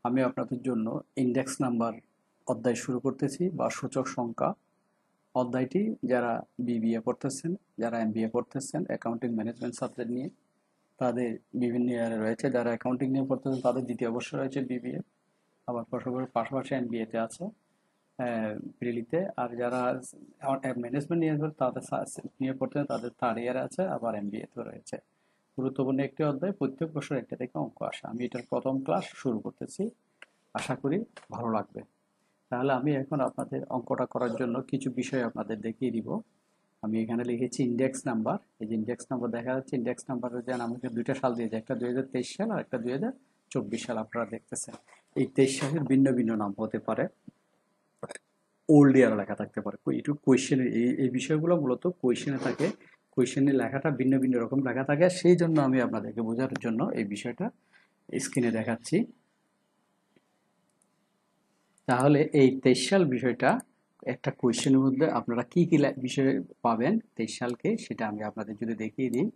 আমি আপনাদের জন্য ইন্ডেক্স নাম্বার অধ্যায় শুরু করতেছি বা সূচক সংখ্যা অধ্যায়টি যারা বিবিএ পড়তেছেন, যারা এমবিএ পড়তেছেন অ্যাকাউন্টিং ম্যানেজমেন্ট সাবজেক্ট নিয়ে, তাদের বিভিন্ন ইয়ারে রয়েছে। যারা অ্যাকাউন্টিং নিয়ে পড়তেছেন তাদের দ্বিতীয় বর্ষে রয়েছে বিবিএ, আবার পাশাপাশি এমবিএতে আছে প্রিলিতে। আর যারা ম্যানেজমেন্ট নিয়ে তাদের নিয়ে পড়তেছেন তাদের থার্ড ইয়ারে আছে, আবার এমবিএতেও রয়েছে। গুরুত্বপূর্ণ একটি অধ্যায়, প্রত্যেক বছর একটা থেকে অঙ্ক আসে। আমি এটার প্রথম ক্লাস শুরু করতেছি, আশা করি ভালো লাগবে। তাহলে আমি এখন আপনাদের অঙ্কটা করার জন্য কিছু বিষয় আপনাদের দেখিয়ে দিব। আমি এখানে লিখেছি ইন্ডেক্স নাম্বার। এই যে ইন্ডেক্স নাম্বার দেখা যাচ্ছে, ইন্ডেক্স নাম্বারের যে আমাকে দুইটা সাল দিয়েছে, একটা 2023 সাল আর একটা 2024 সাল। আপনারা দেখতেছেন এই 23 সালের ভিন্ন ভিন্ন নাম হতে পারে, ওল্ড ইয়ার লেখা থাকতে পারে। একটু কোয়েশ্চেনের এই বিষয়গুলো মূলত কোয়েশ্চেনে থাকে, কোয়েশ্চেনের লেখাটা ভিন্ন ভিন্ন রকম লেখা থাকে। সেই জন্য আমি আপনাদেরকে বোঝানোর জন্য এই বিষয়টা স্ক্রিনে দেখাচ্ছি। তাহলে এই 23 সাল বিষয়টা একটা কোয়েশ্চেনের মধ্যে আপনারা কি কি বিষয় পাবেন 23 সালকে, সেটা আমি আপনাদের যদি দেখিয়ে দিই।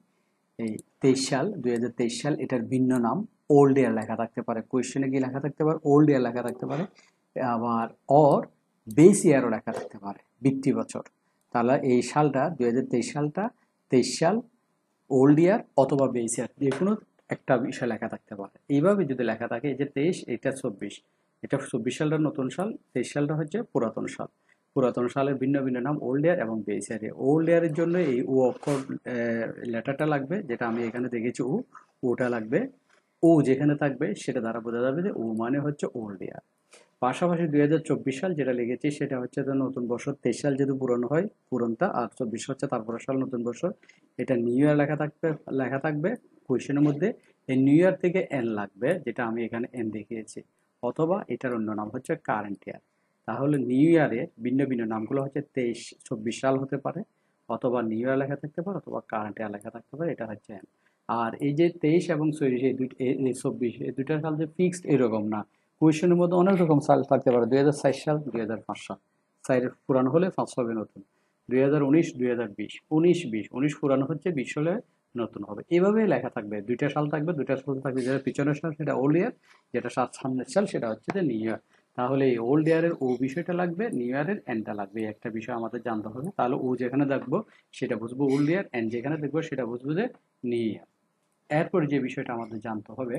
এই 23 সাল 2023 সাল, এটার ভিন্ন নাম ওল্ড ইয়ার লেখা থাকতে পারে, কোয়েশ্চেনে কি লেখা থাকতে পারে, ওল্ড ইয়ার লেখা থাকতে পারে, আবার অর বেস ইয়ারও লেখা থাকতে পারে, বৃত্তি বছর। তাহলে এই সালটা 2023 সালটা 23 সাল, ওল্ড ইয়ার অথবা বেস ইয়ার, যে কোনো একটা বিষয় লেখা থাকতে পারে। এইভাবে যদি লেখা থাকে, এই যে 23, এটা 24, এটা 24 সালটা নতুন সাল, 23 সালটা হচ্ছে পুরাতন সাল। পুরাতন সালের ভিন্ন ভিন্ন নাম ওল্ড ইয়ার এবং বেস ইয়ার। ওল্ড ইয়ারের জন্য এই ও অক্ষর লেটারটা লাগবে, যেটা আমি এখানে দেখেছি ওটা লাগবে। ও যেখানে থাকবে সেটা দ্বারা বোঝা যাবে যে ও মানে হচ্ছে ওল্ড ইয়ার। পাশাপাশি 2024 সাল যেটা লিখেছি সেটা হচ্ছে যে নতুন বছর। 23 সাল যেহেতু পুরনো হয়, পুরনটা, আর 24 হচ্ছে তারপরের সাল, নতুন বছর। এটা নিউ ইয়ার লেখা থাকবে কোয়েশ্চেনের মধ্যে। এই নিউ ইয়ার থেকে এন লাগবে, যেটা আমি এখানে এন দেখিয়েছি, অথবা এটার অন্য নাম হচ্ছে কারেন্ট ইয়ার। তাহলে নিউ ইয়ারের ভিন্ন ভিন্ন নামগুলো হচ্ছে 23-24 সাল হতে পারে, অথবা নিউ ইয়ার লেখা থাকতে পারে, অথবা কারেন্ট ইয়ার লেখা থাকতে পারে, এটা হচ্ছে এন। আর এই যে 23 এবং 24, এই দুইটা সাল যে ফিক্সড এরকম না। কোয়েশনের মধ্যে অনেক রকম সাল থাকতে পারে, 2004 সাল, 2005 সাল। সালের পুরানো হলে 5 হবে নতুন। 2019, 2020, 19 পুরানো হচ্ছে, 20 হলে নতুন হবে। এভাবে লেখা থাকবে, দুইটা সাল থাকবে, দুইটা সাল থাকবে। যেটা পিছনের সাল সেটা ওল্ড ইয়ার, যেটা সামনের সাল সেটা হচ্ছে যে নিউ ইয়ার। তাহলে এই ওল্ড ইয়ারের ও বিষয়টা লাগবে, নিউ ইয়ারের এনটা লাগবে। এই একটা বিষয় আমাদের জানতে হবে। তাহলে ও যেখানে দেখবো সেটা বুঝবো ওল্ড ইয়ার, এন যেখানে দেখবো সেটা বুঝবো যে নিউ ইয়ার। এরপরে যে বিষয়টা আমাদের জানতে হবে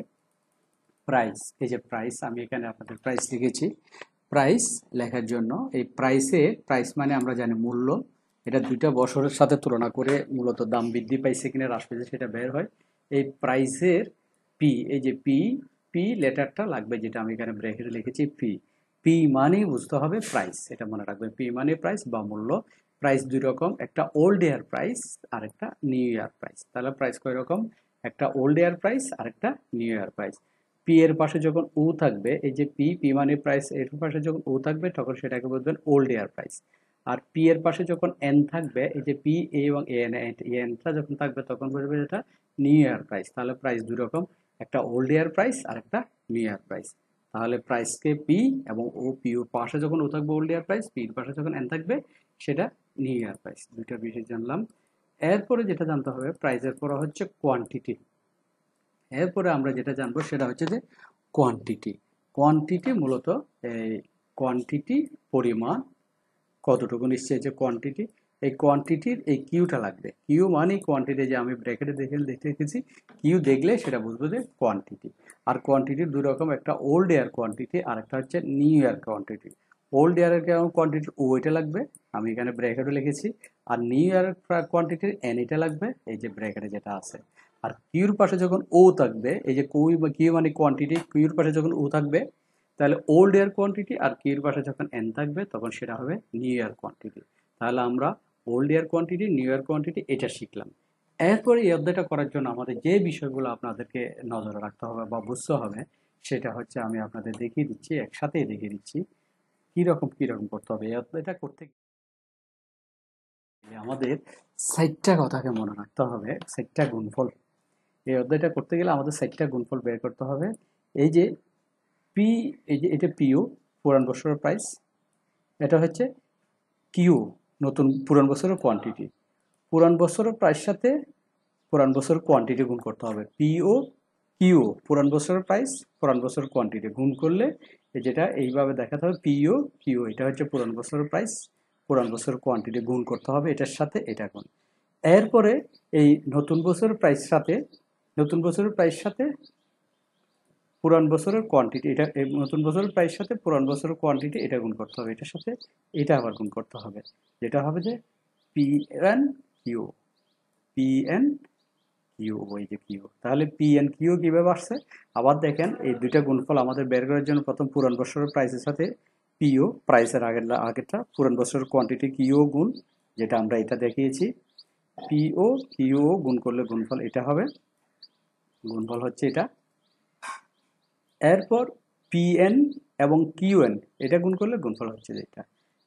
প্রাইস। এই যে প্রাইস, আমি এখানে আপনাদের প্রাইস লিখেছি। প্রাইস লেখার জন্য এই প্রাইস মানে আমরা জানি মূল্য। এটা দুইটা বছরের সাথে তুলনা করে মূলত দাম বৃদ্ধি পাইছে কিনা হ্রাস পেয়েছে সেটা বের হয়। এই প্রাইসের পি, এই যে পি, পি লেটারটা লাগবে, যেটা আমি এখানে ব্র্যাকেটে লিখেছি পি। পি মানেই বুঝতে হবে প্রাইস, এটা মনে রাখবে। পি মানে প্রাইস বা মূল্য। প্রাইস দুই রকম, একটা ওল্ড ইয়ার প্রাইস আর একটা নিউ ইয়ার প্রাইস। তাহলে প্রাইস কয় রকম, একটা ওল্ড ইয়ার প্রাইস আর একটা নিউ ইয়ার প্রাইস। পি এর পাশে যখন ও থাকবে, এই যে পি, পি মানে প্রাইস, এর পাশে যখন ও থাকবে তখন সেটাকে বলবেন ওল্ড ইয়ার প্রাইস। আর পি এর পাশে যখন এন থাকবে, এই যে পি এ এবং এনটা যখন থাকবে তখন বলবে এটা নিউ ইয়ার প্রাইস। তাহলে প্রাইস দুই রকম, একটা ওল্ড ইয়ার প্রাইস আর একটা নিউ ইয়ার প্রাইস। তাহলে প্রাইসকে পি এবং ও, পি ওর পাশে যখন ও থাকবে ওল্ড ইয়ার প্রাইস, পি এর পাশে যখন এন থাকবে সেটা নিউ ইয়ার প্রাইস। দুইটা বিষয় জানলাম। এরপরে যেটা জানতে হবে, প্রাইসের পরে হচ্ছে কোয়ান্টিটি। এরপরে আমরা যেটা জানবো সেটা হচ্ছে যে কোয়ান্টিটি। কোয়ান্টিটি মূলত এই কোয়ান্টিটি পরিমাণ কতটুকু, নিশ্চয়ই যে কোয়ান্টিটি। এই কোয়ান্টিটির এই কিউটা লাগবে। কিউ মানে কোয়ান্টিটি, যে আমি ব্র্যাকেটে দেখে রেখেছি। কিউ দেখলে সেটা বুঝবো যে কোয়ান্টিটি। আর কোয়ান্টিটির দুই রকম, একটা ওল্ড এয়ার কোয়ান্টিটি আর একটা হচ্ছে নিউ ইয়ার কোয়ান্টিটি। ওল্ড ইয়ারের কোয়ান্টিটির ও এটা লাগবে, আমি এখানে ব্র্যাকেটে লিখেছি। আর নিউ ইয়ার কোয়ান্টিটির এন এটা লাগবে, এই যে ব্র্যাকেটে যেটা আছে। আর কিউর পাশে যখন ও থাকবে, এই যে কিউ মানে কোয়ান্টিটি, কিউর পাশে যখন ও থাকবে তাহলে ওল্ড ইয়ার কোয়ান্টিটি, আর কিউর পাশে যখন এন থাকবে তখন সেটা হবে নিউ ইয়ার কোয়ান্টিটি। তাহলে আমরা ওল্ড ইয়ার কোয়ান্টিটি, নিউ ইয়ার কোয়ান্টিটি এটা শিখলাম। এরপরে এই অধ্যায়টা করার জন্য আমাদের যে বিষয়গুলো আপনাদেরকে নজরে রাখতে হবে বা বুঝতে হবে সেটা হচ্ছে, আমি আপনাদের দেখিয়ে দিচ্ছি, একসাথেই দেখিয়ে দিচ্ছি কিরকম কিরকম করতে হবে। এই অধ্যায়টা করতে গেলে আমাদের 4টা কথাকে মনে রাখতে হবে, 4টা গুণফল। এই অধ্যায়টা করতে গেলে আমাদের 4টা গুণফল বের করতে হবে। এই যে পি, এই যে এটা পিও, পুরান বছরের প্রাইস। এটা হচ্ছে কিউ, নতুন পুরান বছরের কোয়ান্টিটি। পুরান বছরের প্রাইস সাথে পুরান বছরের কোয়ান্টিটি গুণ করতে হবে, পিও কিউ পুরান বছরের প্রাইস পুরান বছরের কোয়ান্টিটি গুণ করলে যেটা এইভাবে দেখাতে হবে পিও কিউ, এটা হচ্ছে পুরান বছরের প্রাইস পুরান বছরের কোয়ান্টিটি গুণ করতে হবে এটার সাথে এটা গুণ। এরপরে এই নতুন বছরের প্রাইস সাথে নতুন বছরের প্রাইস সাথে পুরান বছরের কোয়ান্টিটি, এটা নতুন বছরের প্রাইস সাথে পুরান বছরের কোয়ান্টিটি এটা গুণ করতে হবে এটার সাথে এটা আবার গুণ করতে হবে, যেটা হবে যে P N Q P N Q, ওই যে কিউ। তাহলে পি এন কিউ কিভাবে আসছে আবার দেখেন, এই দুইটা গুণফল আমাদের বের করার জন্য প্রথম পুরান বছরের প্রাইসের সাথে পিও প্রাইসের আগেরটা পুরান বছরের কোয়ান্টিটি কিউ গুণ, যেটা আমরা এটা দেখিয়েছি পিও কিউ গুণ করলে গুণফল এটা হবে, গুণফল হচ্ছে এটা। এরপর পিএন এবং কিউএন এটা গুণ করলে গুণফল হচ্ছে যেটা,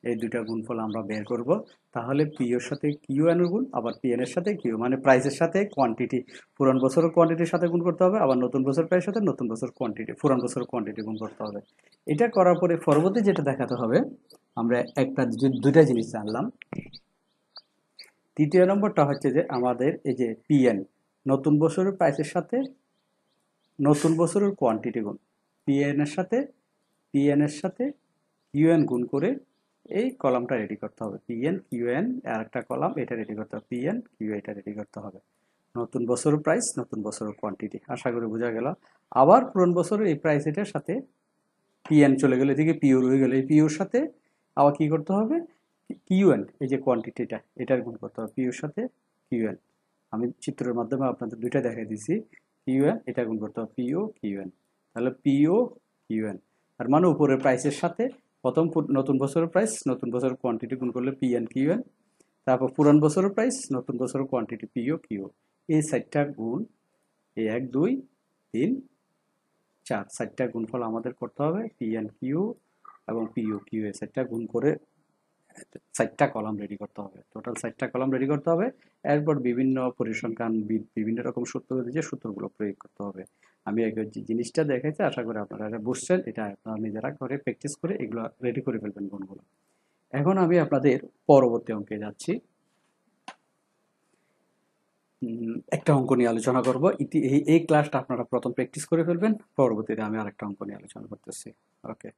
এই দুইটা গুণফল আমরা বের করব। তাহলে পিওর সাথে কিউএন এর গুণ আবার পিএন এর সাথে কিউ, মানে প্রাইসের সাথে কোয়ান্টিটি পুরান বছরের কোয়ান্টিটির সাথে গুণ করতে হবে, আবার নতুন বছর প্রাইসের সাথে নতুন বছর কোয়ান্টিটি পুরান বছরের কোয়ান্টিটি গুণ করতে হবে। এটা করার পরে পরবর্তী যেটা দেখাতে হবে, আমরা দুইটা জিনিস জানলাম। তৃতীয় নম্বরটা হচ্ছে যে আমাদের এই যে পিএন নতুন বছরের প্রাইসের সাথে নতুন বছরের কোয়ান্টিটি গুণ, পিএন এর সাথে কিউএন গুণ করে এই কলামটা রেডি করতে হবে। পিএন কিউএন আর একটা কলাম এটা রেডি করতে হবে, পিএন কিউ এটা রেডি করতে হবে। নতুন বছরের প্রাইস নতুন বছরের কোয়ান্টিটি, আশা করি বোঝা গেল। আবার পুরন বছরের এই প্রাইস এটার সাথে পিএন চলে গেলে এদিকে পিও রয়ে গেলে এই পিওর সাথে আবার কি করতে হবে কিউএন, এই যে কোয়ান্টিটিটা এটার গুণ করতে হবে পিওর সাথে কিউএন। আমি চিত্রের মাধ্যমে আপনাদের দুইটা দেখাই দিছি, কিউএন এটা গুণ করতে হবে পিও কিউএন, তাহলে পিও কিউএন তার মানে উপরের প্রাইসের সাথে প্রথম নতুন বছরের প্রাইস নতুন বছরের কোয়ান্টিটি গুণ করলে পিএন কিউএন, তারপর পুরান বছরের প্রাইস নতুন বছরের কোয়ান্টিটি পিও কিউ, এই চারটা গুণ এই 1 2 3 4 চারটা গুণফল আমাদের করতে হবে পিএন কিউ এবং পিও কিউ, এই চারটা গুণ করে চারটা কলাম রেডি করতে হবে, টোটাল চারটা কলাম রেডি করতে হবে। এরপর বিভিন্ন পরিসংখ্যান বিভিন্ন রকম সূত্র দিয়ে সূত্রগুলো প্রয়োগ করতে হবে। আমি আগে যে জিনিসটা দেখাইছি আশা করি আপনারা এটা বুঝছেন, এটা আপনারা নিজেরা করে প্র্যাকটিস করে এগুলো রেডি করে ফেলবেন গুণগুলো। এখন আমি আপনাদের পরবর্তী অঙ্কে যাচ্ছি। একটা অঙ্ক নিয়ে আলোচনা করব, এই ক্লাসটা আপনারা প্রথম প্র্যাকটিস করে ফেলবেন, পরবর্তীতে আমি আরেকটা অঙ্ক নিয়ে আলোচনা করতেছি। ওকে।